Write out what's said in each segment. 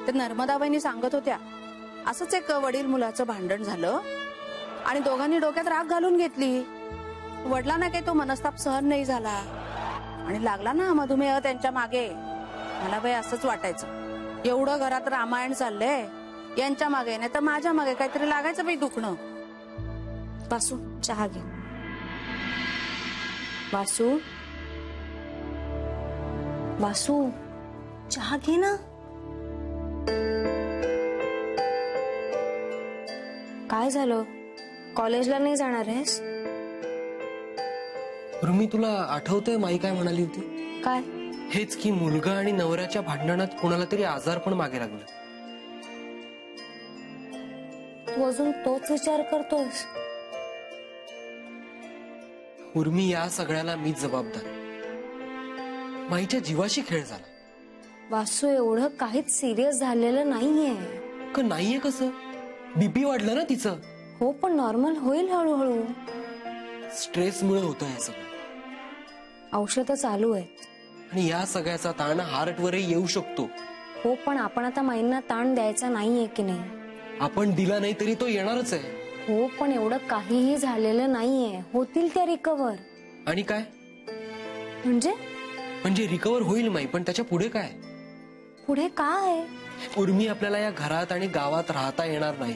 ते नर्मदाबाईंनी सांगत होत्या असंच एक वडील मुलाचं भांडण झालं आणि दोघांनी डोक्यात राग घालून घेतली. वडिलांना काही तो मनस्ताप सहन नाही झाला आणि लागला ना मधुमेह त्यांच्या मागे. मला बाई असंच वाटायचं एवढं घरात रामायण चाललंय यांच्या मागे नाही तर माझ्या मागे काहीतरी लागायचं बाई दुखणं. वासू चहा घे. वासू वासू चहा घे ना. काय झालं कॉलेजला नाही जाणार आहेस? मी तुला आठवतंय माई काय म्हणाली होती? काय? हेच की मुलगा आणि नवऱ्याच्या भांडणात कोणाला तरी आजार पण मागे लागलं. तू अजून तोच विचार करतोस? उर्मी या सगळ्याला मीच जबाबदार. माईच्या जीवाशी खेळ झाला. वासू एवढं काहीच सिरियस झालेलं नाहीये. का नाहीये? कसं बीपी वाढलं ना तिचं. हो पण नॉर्मल होईल हळूहळू. स्ट्रेसमुळे होतं हे सगळं. औषधं चालू आहेत आणि या सगळ्याचा ताण हार्टवरही येऊ शकतो. हो पण आपण आता माईंना ताण द्यायचा नाहीये की नाही? आपण दिला नाही तरी तो येणारच आहे. हो पण एवढं काहीही झालेलं नाहीये. होतील त्या रिकवर. आणि काय म्हणजे रिकवर होईल माई पण त्याच्या पुढे काय? पुढे काय? उर्मी आपल्याला या घरात आणि गावात राहता येणार नाही.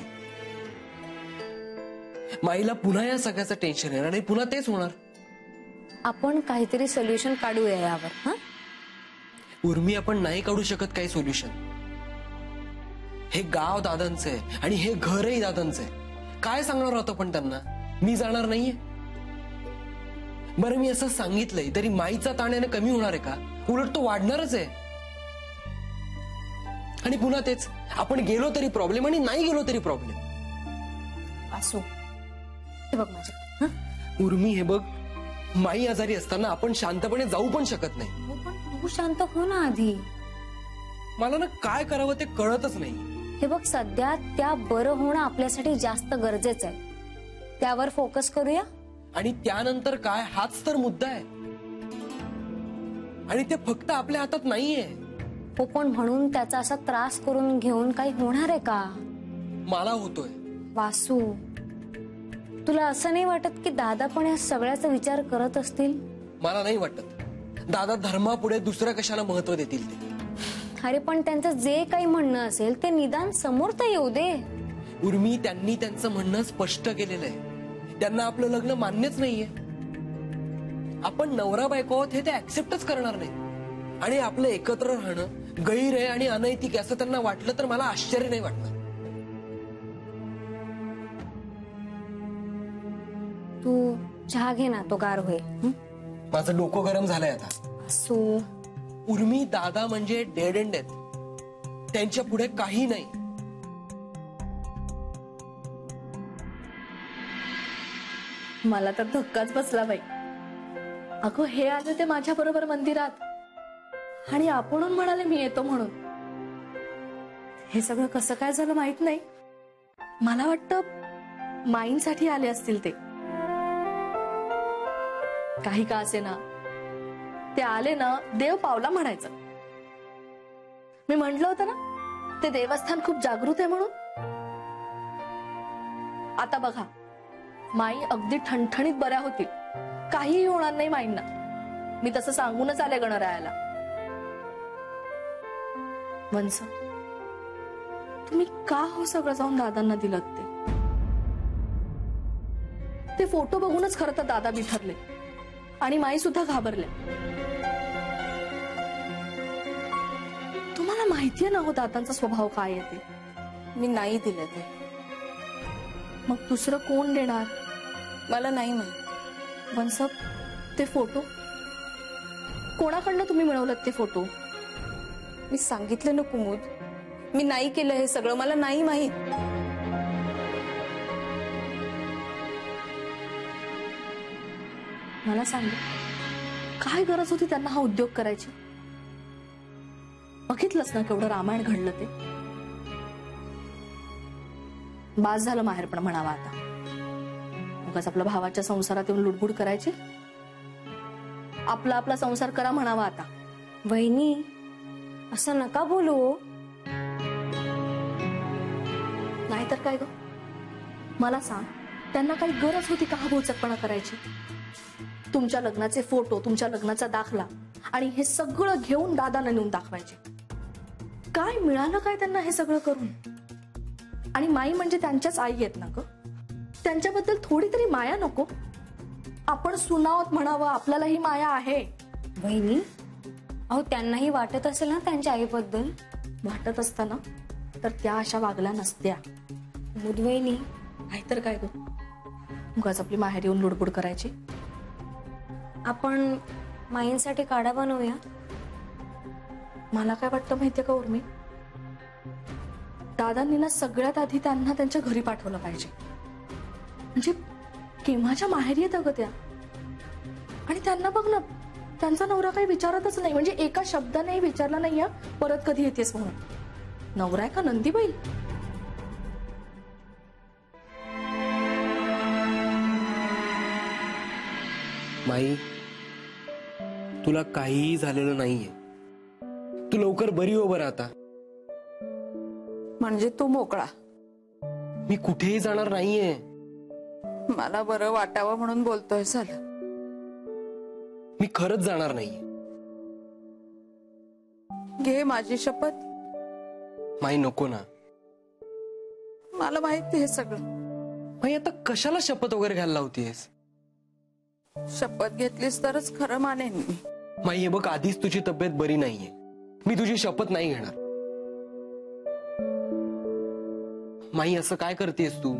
माईला पुन्हा या सगळ्याचं टेन्शन येणार आणि पुन्हा तेच होणार. आपण काहीतरी सोल्युशन काढूया यावर. हा उर्मी आपण नाही काढू शकत काही सोल्युशन. हे गाव दादांचं आहे आणि हे घरही दादांचं आहे. काय सांगणार होतं पण त्यांना? मी जाणार नाहीये. बरं मी असं सांगितलंय तरी माईचा ताण याने कमी होणार आहे का? उलट तो वाढणारच आहे. आणि पुन्हा तेच आपण गेलो तरी प्रॉब्लेम आणि नाही गेलो तरी प्रॉब्लेम. असो हे बघ माझ्या. उर्मी हे बघ माई आजारी असताना आपण शांतपणे जाऊ पण शकत नाही. हो पण तू शांत हो ना आधी. मला ना काय करावं ते कळतच नाही. हे बघ सध्या त्या बरं होणं आपल्यासाठी जास्त गरजेचं आहे. त्यावर फोकस करूया. आणि त्यानंतर काय हाच तर मुद्दा आहे. आणि ते फक्त आपल्या हातात नाहीये. हो पण म्हणून त्याचा असा त्रास करून घेऊन काही होणार आहे का? मला होतोय. वासू तुला असं नाही वाटत की दादा पण या सगळ्याचा विचार करत असतील? मला नाही वाटत. दादा धर्मापुढे दुसऱ्या कशाला महत्व देतील ते. अरे पण त्यांचं जे काही म्हणणं असेल ते निदान समोर तर येऊ दे. उर्मी त्यांनी त्यांचं म्हणणं स्पष्ट केलेलं आहे. त्यांना आपलं लग्न मान्यच नाहीये. आपण नवरा बायको आहोत हे ते ऍक्सेप्टच करणार नाही. आणि आपलं एकत्र राहणं गैर आहे आणि अनैतिक असं त्यांना वाटलं तर मला आश्चर्य नाही वाटणार. तू चहा घे ना तो गार होईल. माझं डोकं गरम झालंय आता. असो उर्मी दादा म्हणजे डेड एंड आहेत. त्यांच्या पुढे काही नाही. मला तर धक्काच बसला बाई. अगं हे आले ते माझ्या बरोबर मंदिरात आणि आपण म्हणाले मी येतो म्हणून. हे सगळं कसं काय झालं माहित नाही. मला वाटतं माईंसाठी आले असतील ते. काही का असे ना ते आले ना देव पावला म्हणायचं. मी म्हंटल होतं ना ते देवस्थान खूप जागृत आहे म्हणून. आता बघा माई अगदी ठणठणीत बऱ्या होतील. काहीही होणार नाही माईंना. मी तसं सांगूनच आले गणरायाला. वंस तुम्ही का हो सगळं जाऊन दादांना दिलं ते फोटो बघूनच खरं तर दादा बिथरले आणि माई सुद्धा घाबरले. तुम्हाला माहितीये ना हो दादांचा स्वभाव काय आहे ते. मी नाही दिलं ते. मग दुसरं कोण देणार? मला नाही माहित. वंसप ते फोटो कोणाकडनं तुम्ही मिळवलं ते फोटो? मी सांगितलं ना कुमुद मी नाही केलं हे सगळं. मला नाही माहित. मला सांग काय गरज होती त्यांना हा उद्योग करायची? बघितलंच ना केवढं रामायण घडलं ते. बास झालं माहेरपण म्हणावा आता. उगाच आपल्या भावाच्या संसारात येऊन लुडबुड करायची. आपला आपला संसार करा म्हणावा आता. वहिनी असं नका बोलू हो. नाहीतर काय ग, मला सांग, त्यांना काही गरज होती का हा भोचकपणा करायची? तुमच्या लग्नाचे फोटो, तुमच्या लग्नाचा दाखला आणि हे सगळं घेऊन दादाला नेऊन दाखवायचे. काय मिळालं काय त्यांना हे सगळं करून? आणि माई म्हणजे त्यांच्याच आई आहेत ना ग, त्यांच्याबद्दल थोडी तरी माया नको? आपण सुनावत म्हणावं, आपल्यालाही माया आहे. वहिनी अहो त्यांनाही वाटत असेल ना त्यांच्या आईबद्दल. वाटत असताना तर त्या अशा वागल्या नसत्या. वहिनी नाहीतर काय ग, उगाच आपली माहेर येऊन लुडबुड करायची. आपण माईंसाठी काढा बनवूया. मला काय वाटतं माहितीये का उर्मी, दादांनी ना सगळ्यात आधी त्यांना त्यांच्या घरी पाठवलं पाहिजे. म्हणजे केव्हाच्या माहेरी येतं ग त्या. आणि त्यांना बघ ना, त्यांचा नवरा काही विचारतच नाही, म्हणजे एका शब्दानेही विचारला नाही परत कधी येतेस म्हणून. नवरा आहे का नंदी बैल? माई, तुला काहीही झालेलं नाहीये. तू लवकर बरी हो बरं आता. म्हणजे तू मोकळा. मी कुठेही जाणार नाहीये. मला बरं वाटावं म्हणून बोलतोय. झालं, मी खरंच जाणार नाहीये. घे माझी शपथ. माई नको ना. मला माहिती हे सगळं. माई आता कशाला शपथ वगैरे घ्यायला लावतीयस? शपथ घेतलीस तरच खरं मानेन मी. माई हे बघ, आधीच तुझी तब्येत बरी नाहीये. मी तुझी शपथ नाही घेणार. माई असं काय करतेस तू?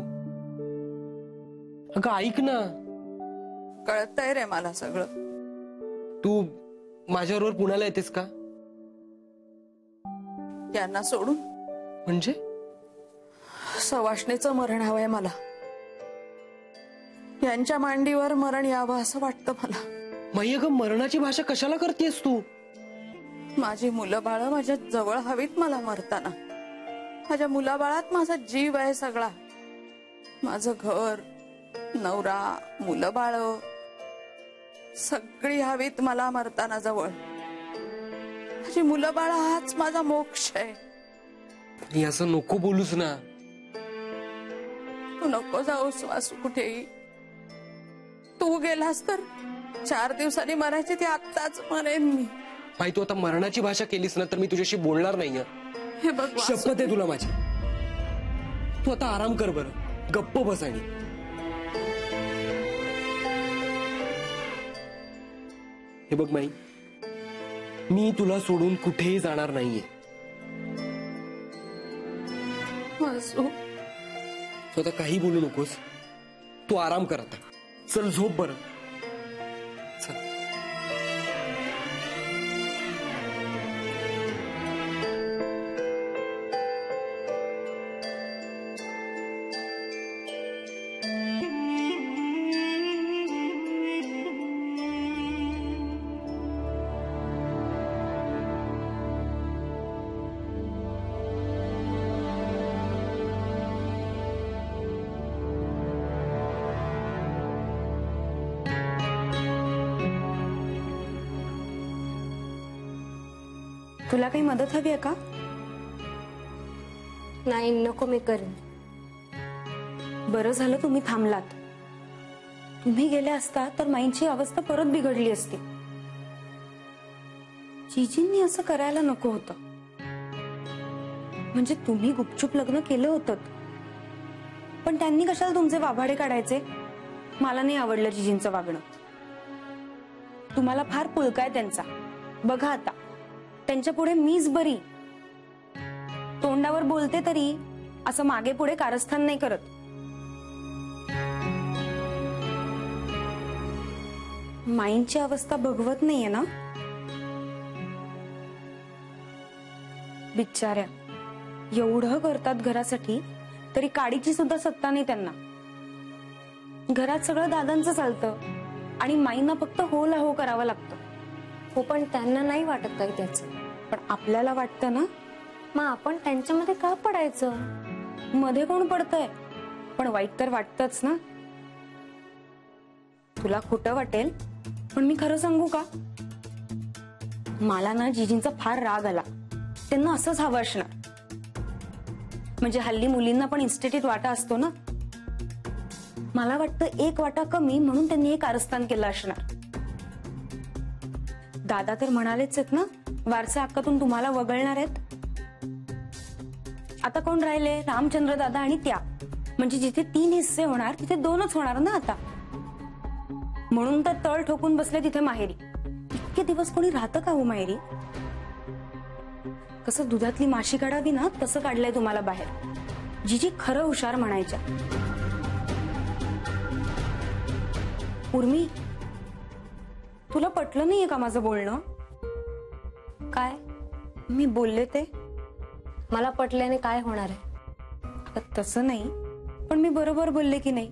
अगं ऐक ना. कळतंय रे मला सगळं. तू माझ्याबरोबर पुण्याला येतेस का? यांना सोडून? म्हणजे सवाष्णीचं मरण हवंय मला. यांच्या मांडीवर मरण यावं असं वाटतं मला. माई अगं, मरणाची भाषा कशाला करतेस तू? माझी मुलं बाळ माझ्या जवळ हवीत मला मरताना. माझ्या मुलाबाळात माझा जीव आहे सगळा. माझं घर, नवरा, मुलं बाळ सगळी हवीत मला मरताना जवळ. माझी मुलं बाळ हाच माझा मोक्ष आहे. हे असं नको बोलूस ना. तू नको जाऊस वासू कुठेही. तू गेलास तर 4 दिवसांनी मरायची ती आत्ताच मरेन मी. माई तू आता मरणाची भाषा केलीस ना तर मी तुझ्याशी बोलणार नाहीये. हे बघ वासू, शपथ आहे तुला माझी. तू आता आराम कर बरं, गप्प बस. आणि हे बघ माई, मी तुला सोडून कुठेही जाणार नाहीये. वासू, तू आता काही बोलू नकोस. तू आराम कर आता. चल झोप बरं. चल. तुला काही मदत हवी आहे का? नाही नको, मी करेन. बरं झालं तुम्ही थांबलात. तुम्ही गेले असता तर माईंची अवस्था परत बिघडली असती. जीजींनी असं करायला नको होतं. म्हणजे तुम्ही गुपचूप लग्न केलं होतं, पण त्यांनी कशाला तुमचे वाभाडे काढायचे? मला नाही आवडलं जीजींचं वागणं. तुम्हाला फार पुळका आहे त्यांचा. बघा आता, त्यांच्या पुढे मीच बरी. तोंडावर बोलते तरी असं मागे पुढे कारस्थान नाही करत. माईंची अवस्था बघवत नाहीये ना बिचाऱ्या. एवढं करतात घरासाठी तरी काडीची सुद्धा सत्ता नाही त्यांना. घरात सगळं दादांचं चालतं आणि माईंना फक्त हो ला हो करावं लागतं. हो, पण त्यांना नाही वाटत काही त्याचं. पण आपल्याला वाटतं ना, मग आपण त्यांच्यामध्ये का पडायचं? मध्ये कोण पडतंय? पण वाईट तर वाटतच ना. तुला खोटं वाटेल पण मी खरं सांगू का, मला ना जीजींचा फार राग आला. त्यांना असंच हवं असणार. म्हणजे हल्ली मुलींना पण इन्स्टिट्यूट वाटा असतो ना. मला वाटतं एक वाटा कमी म्हणून त्यांनी एक कारस्थान केलं असणार. दादा तर म्हणालेच आहेत ना, वारसा हक्कातून तुम्हाला वगळणार आहेत. आता कोण राहिले? रामचंद्र दादा आणि त्या. म्हणजे जिथे 3 हिस्से होणार तिथे 2च होणार ना आता. म्हणून तर तळ ठोकून बसले तिथे माहेरी. इतके दिवस कोणी राहतं का हो माहेरी? कसं दुधातली माशी काढावी ना तसं काढलंय तुम्हाला बाहेर. जीजी खरं हुशार म्हणायच्या. उर्मी, तुला पटलं नाहीये का माझं बोलणं? काय? मी बोलले ते. मला पटल्याने काय होणार आहे? तसं नाही, पण मी बरोबर बोलले की नाही?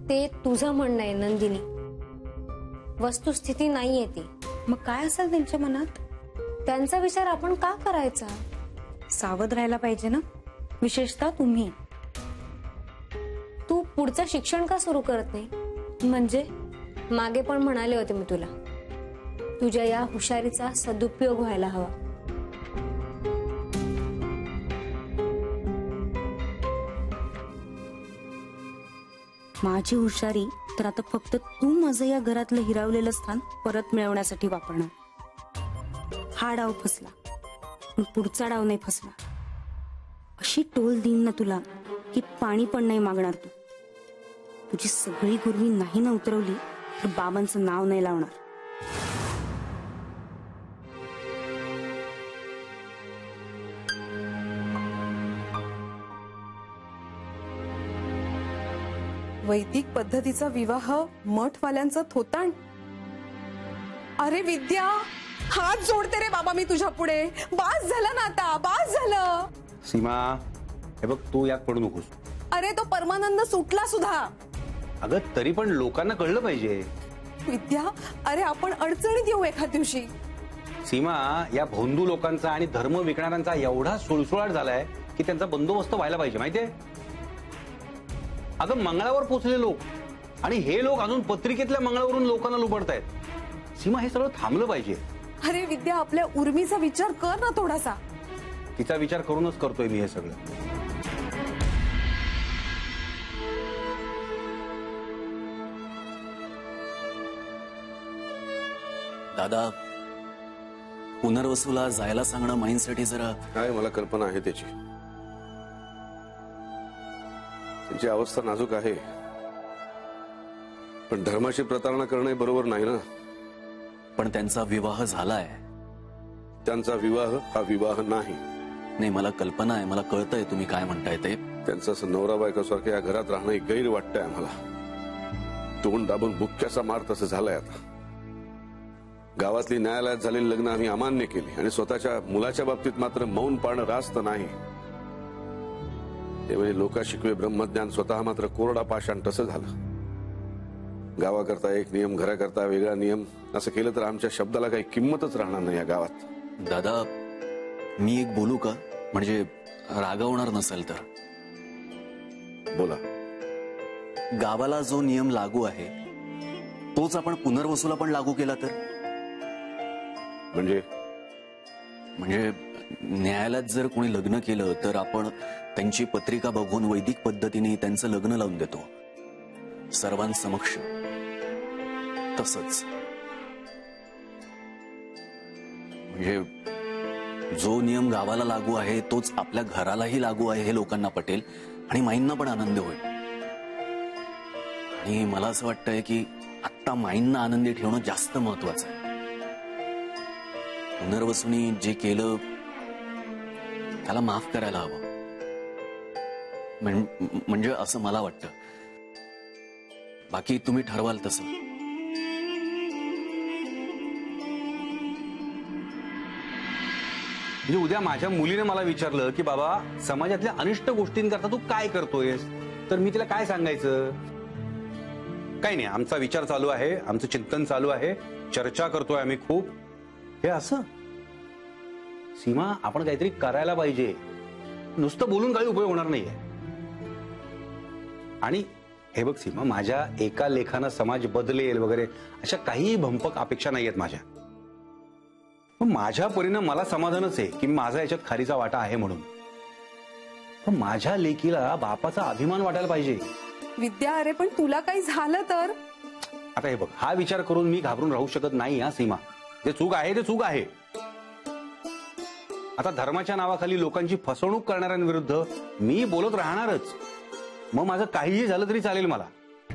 ते तुझं म्हणणं आहे नंदिनी, वस्तुस्थिती नाहीये ती. मग काय असेल त्यांच्या मनात? त्यांचा विचार आपण का करायचा? सावध राहायला पाहिजे ना, विशेषतः तुम्ही. तू पुढचं शिक्षण का सुरू करत नाही? म्हणजे मागे पण म्हणाले होते मी तुला, तुझ्या या हुशारीचा सदुपयोग व्हायला हवा. माझी हुशारी तर आता फक्त तू माझं या घरातलं हिरावलेलं स्थान परत मिळवण्यासाठी वापरणार. हा डाव फसला, पण पुढचा डाव नाही फसला. अशी टोल देईन ना तुला की पाणी पण नाही मागणार तू. तुझी सगळी गुरमी नाही ना उतरवली तर बाबांचं नाव नाही लावणार. वैदिक पद्धतीचा विवाह, मठवाल्यांचं थोतांड. अरे विद्या, हात जोडते रे बाबा मी तुझ्या पुढे. बास झालं ना आता, बास झालं. सीमा, हे बघ, तू यात पडू नकोस. अरे तो परमानंद सुटला सुद्धा. अगं तरी पण लोकांना कळलं पाहिजे. विद्या, अरे आपण अडचणीत येऊ एखाद दिवशी. सीमा, या भोंदू लोकांचा आणि धर्म विकणाऱ्यांचा एवढा सुळसुळाट झालाय की त्यांचा बंदोबस्त व्हायला पाहिजे, माहितीये? अगं मंगळावर पोचले लोक, आणि हे लोक अजून पत्रिकेतल्या मंगळावरून लोकांना लुबडतायत. सीमा, हे सगळं थांबलं पाहिजे. अरे विद्या, आपल्या उर्मीचा विचार कर ना थोडासा. तिचा विचार करूनच करतोय मी हे सगळं. दादा, पुनर्वसूला जायला सांगणं माईंसाठी जरा. काय, मला कल्पना आहे त्याची. त्यांची अवस्था नाजूक आहे, पण धर्माची प्रतारणा करणं बरोबर नाही ना. पण त्यांचा विवाह झालाय. त्यांचा विवाह हा विवाह नाही. नाही, मला कल्पना आहे, मला कळतंय तुम्ही काय म्हणताय ते. त्यांचं असं नवरा बायकोसारखं या घरात राहणं गैर वाटतंय आम्हाला. तोंड दाबून बुक्क्याचा मार तसं झालंय आता. गावातली न्यायालयात झालेली लग्न आम्ही अमान्य केली, आणि स्वतःच्या मुलाच्या बाबतीत मात्र मौन पाळणं रास्त नाही. त्यावेळी लोका शिकवे ब्रह्मज्ञान, स्वतः मात्र कोरडा पाषाण तसं झालं. गावाकरता एक नियम, घराकरता वेगळा नियम. असं केलं तर आमच्या शब्दाला काही किंमतच राहणार नाही या गावात. दादा, मी एक बोलू का? म्हणजे रागवणार नसेल तर. बोला. गावाला जो नियम लागू आहे तोच आपण पुनर्वसूला पण लागू केला तर? म्हणजे न्यायालयात जर कोणी लग्न केलं तर आपण त्यांची पत्रिका बघून वैदिक पद्धतीने त्यांचं लग्न लावून देतो सर्वांसमक्ष. तसंच म्हणजे जो नियम गावाला लागू आहे तोच आपल्या घरालाही लागू आहे हे लोकांना पटेल, आणि माईंना पण आनंद होईल. आणि मला असं वाटतंय की आत्ता माईंना आनंदी ठेवणं जास्त महत्वाचं आहे. पुनर्वसूनी जे केलं त्याला माफ करायला हवं, म्हणजे असं मला वाटतं. बाकी तुम्ही ठरवाल तसं. म्हणजे उद्या माझ्या मुलीने मला विचारलं की बाबा, समाजातल्या अनिष्ट गोष्टींकरता तू काय करतोयस, तर मी तिला काय सांगायचं? काही नाही, आमचा विचार चालू आहे, आमचं चिंतन चालू आहे, चर्चा करतोय आम्ही खूप. हे असं सीमा, आपण काहीतरी करायला पाहिजे. नुसतं बोलून काही उपयोग होणार नाहीये. आणि हे बघ सीमा, माझ्या एका लेखानं समाज बदलेल वगैरे अशा काही भंपक अपेक्षा नाहीयेत माझ्या. पण माझ्या परीनं मला समाधानच आहे की माझा याच्यात खारीचा वाटा आहे म्हणून. पण माझ्या लेकीला बापाचा अभिमान वाटायला पाहिजे. विद्या, अरे पण तुला काही झालं तर? आता हे बघ, हा विचार करून मी घाबरून राहू शकत नाही हा सीमा. जे चूक आहे ते चूक आहे. आता धर्माच्या नावाखाली लोकांची फसवणूक करणाऱ्यांविरुद्ध मी बोलत राहणारच. मग माझं काहीही झालं तरी चालेल मला.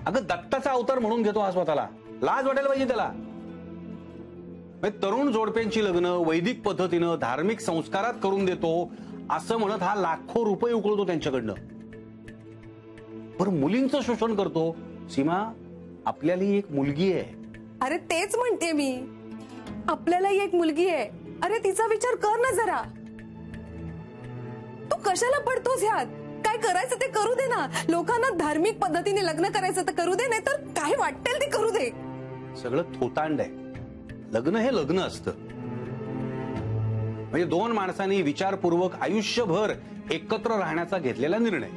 अगं दत्ताचा अवतार म्हणून घेतो हा स्वतःला, लाज वाटायला पाहिजे त्याला. तरुण जोडप्यांची लग्न वैदिक पद्धतीनं धार्मिक संस्कारात करून देतो असं म्हणत हा लाखो रुपये उकळतो त्यांच्याकडनं. बरं, मुलींचं शोषण करतो. सीमा, आपल्याला एक मुलगी आहे. अरे तेच म्हणते मी, आपल्यालाही एक मुलगी आहे. अरे तिचा विचार कर ना जरा. तू कशाला पडतोस ह्यात? काय करायचं ते करू दे ना. लोकांना धार्मिक पद्धतीने लग्न करायचं तर करू दे, नाही तर काय वाटेल ते करू दे. सगळं थोतांड आहे. लग्न हे लग्न असतं. म्हणजे दोन माणसांनी विचारपूर्वक आयुष्यभर एकत्र राहण्याचा घेतलेला निर्णय.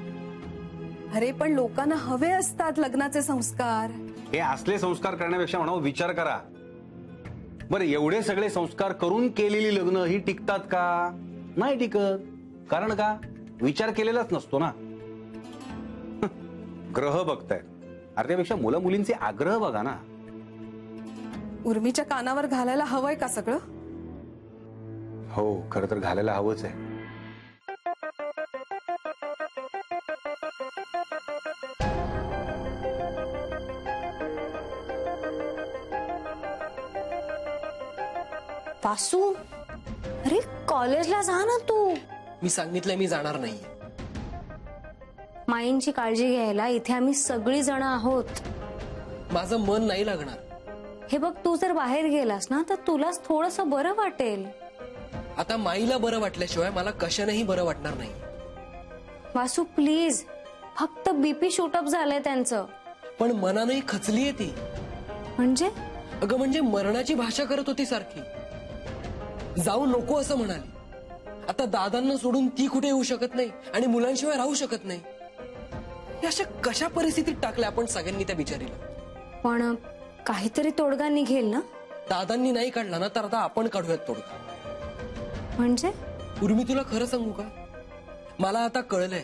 अरे पण लोकांना हवे असतात लग्नाचे संस्कार. हे असले संस्कार करण्यापेक्षा म्हणावं विचार करा. बरं, एवढे सगळे संस्कार करून केलेली लग्न ही टिकतात का? नाही टिकत. कारण का? विचार केलेलाच नसतो ना. ग्रह बघतायत, अर्ध्यापेक्षा मुला मुलींचे आग्रह बघा ना. उर्मीच्या कानावर घालायला हवंय का सगळं? हो, खरं तर घालायला हवंच आहे. वासू, अरे कॉलेजला जा ना तू. मी सांगितलंय मी जाणार नाही. माईंची काळजी घ्यायला इथे आम्ही सगळी जण आहोत. माझं मन नाही लागणार. हे बघ, तू जर बाहेर गेलास ना तर तुलाच थोडंसं बरं वाटेल. आता माईला बरं वाटल्याशिवाय मला कशानेही बरं वाटणार नाही. वासू प्लीज, फक्त बीपी शूटअप झालंय त्यांचं. पण मनानंही खचलीये ती. म्हणजे? अगं म्हणजे मरणाची भाषा करत होती सारखी. जाऊ नको असं म्हणाली. आता दादांना सोडून ती कुठे येऊ शकत नाही आणि मुलांशिवाय राहू शकत नाही. अशा कशा परिस्थितीत टाकल्या आपण सगळ्यांनी त्या बिचारीला. पण काहीतरी तोडगा निघेल ना? दादांनी नाही काढला ना तर आता आपण काढूयात तोडगा. म्हणजे? उर्मी, तुला खरं सांगू का, मला आता कळलंय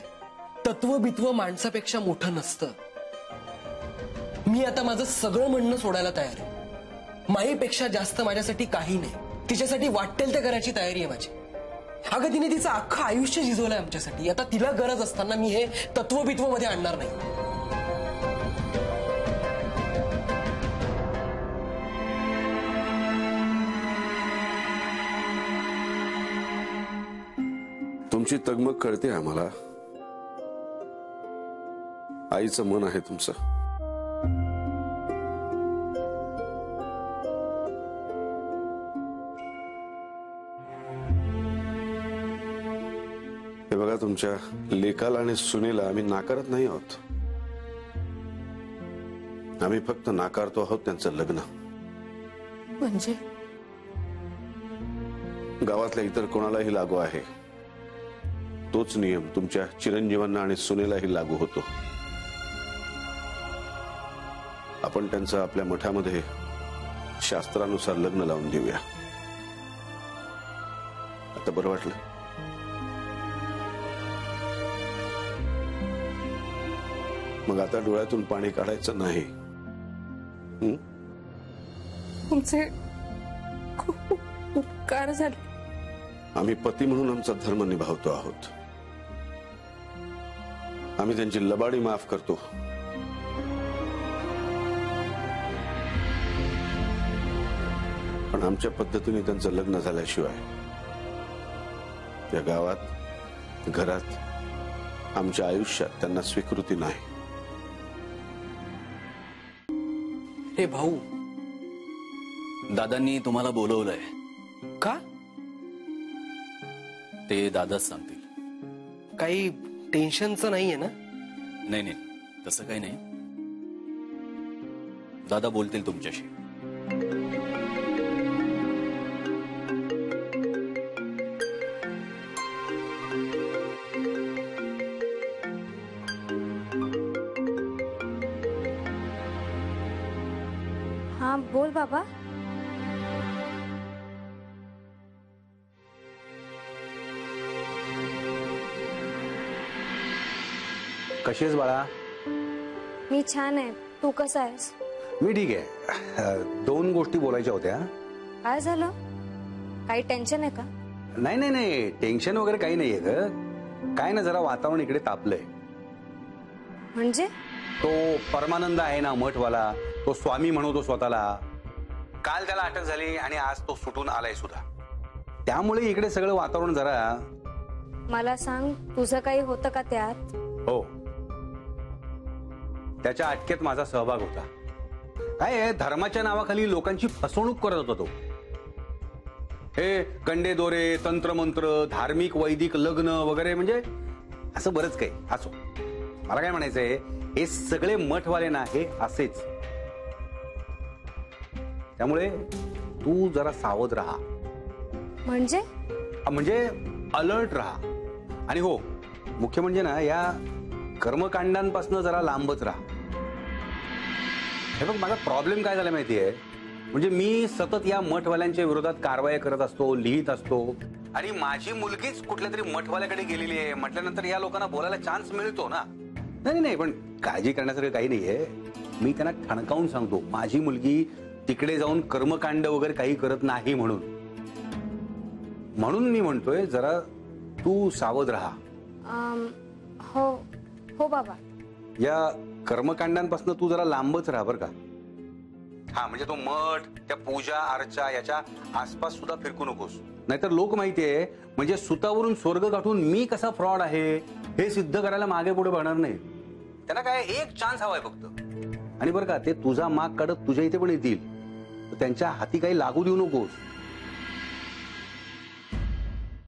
तत्व बित्व माणसापेक्षा मोठं नसतं. मी आता माझं सगळं म्हणणं सोडायला तयार आहे. माईपेक्षा जास्त माझ्यासाठी काही नाही. तिच्यासाठी वाटेल ते करायची तयारी आहे माझी. अगं तिने तिचं अख्खं आयुष्य झिजवलंय आमच्यासाठी. आता तिला गरज असताना मी हे तत्व बित्व मध्ये आणणार नाही. तुमची तगमग कळते आम्हाला. आईचं मन आहे तुमचं. हे बघा, तुमच्या लेकाला आणि सुनेला आम्ही नाकारत नाही आहोत. आम्ही फक्त नाकारतो आहोत त्यांचं लग्न. म्हणजे गावातल्या इतर कोणालाही लागू आहे तोच नियम तुमच्या चिरंजीवांना आणि सुनेलाही लागू होतो. आपण त्यांचं आपल्या मठामध्ये शास्त्रानुसार लग्न लावून देऊया. आता बरं वाटलं? मग आता डोळ्यातून पाणी काढायचं नाही. तुमचे खूप उपकार झाले. आम्ही पती म्हणून आमचा धर्म निभावतो आहोत. आम्ही त्यांची लबाडी माफ करतो. पण आमच्या पद्धतीने त्यांचं लग्न झाल्याशिवाय या गावात, घरात, आमच्या आयुष्यात त्यांना स्वीकृती नाही. हे भाऊ, दादांनी तुम्हाला बोलवलंय. का? ते दादाच सांगतील. काही टेन्शनचं नाहीये ना? नाही नाही, तसं काही नाही. दादा बोलतील तुमच्याशी. बोल बाबा. कशी आहेस बाळा? मी छान आहे. तू कसा आहेस? मी ठीक आहे. 2 गोष्टी बोलायच्या होत्या. काय झालं? काही टेन्शन आहे का? नाही नाही नाही, टेन्शन वगैरे काही नाहीये ग. काय ना, जरा वातावरण इकडे तापलंय. म्हणजे? तो परमानंद आहे ना मठवाला, तो स्वामी म्हणतो स्वतःला. काल त्याला अटक झाली आणि आज तो सुटून आलाय सुद्धा. त्यामुळे इकडे सगळं वातावरण जरा. मला सांग, तुझं काही होतं का त्यात? हो, त्याच्या अटकेत माझा सहभाग होता. काय आहे, धर्माच्या नावाखाली लोकांची फसवणूक करत होता तो. हे कंडे दोरे, तंत्रमंत्र, धार्मिक वैदिक लग्न वगैरे, म्हणजे असं बरंच काही. असो, मला काय म्हणायचंय, हे सगळे मठवाले ना हे असेच. त्यामुळे तू जरा सावध राहा. म्हणजे? म्हणजे अलर्ट राहा. आणि हो, मुख्य म्हणजे ना, या कर्मकांडांपासून जरा लांबच राहा. हे बघ, माझा प्रॉब्लेम काय झाला माहितीये, म्हणजे मी सतत या मठवाल्यांच्या विरोधात कारवाई करत असतो, लिहित असतो. आणि माझी मुलगीच कुठल्या तरी मठवाल्याकडे गेलेली आहे म्हटल्यानंतर या लोकांना बोलायला चान्स मिळतो ना. नाही नाही, पण काळजी करण्यासारखं काही नाहीये. मी त्यांना ठणकावून सांगतो, माझी मुलगी तिकडे जाऊन कर्मकांड वगैरे काही करत नाही म्हणून. म्हणून मी म्हणतोय, जरा तू सावध राहा. हो हो बाबा. या कर्मकांडांपासून तू जरा लांबच राहा बरं का. हा, म्हणजे तो मठ, त्या पूजा अर्चा याच्या आसपास सुद्धा फिरकू नकोस. नाहीतर लोक माहितीये, म्हणजे सुतावरून स्वर्ग गाठून मी कसा फ्रॉड आहे हे सिद्ध करायला मागे पुढे बघणार नाही. त्यांना काय एक चान्स हवाय फक्त. आणि बरं का, ते तुझा माग काढत तुझ्या इथे पण येतील. त्यांच्या हाती काही लागू देऊ नकोस.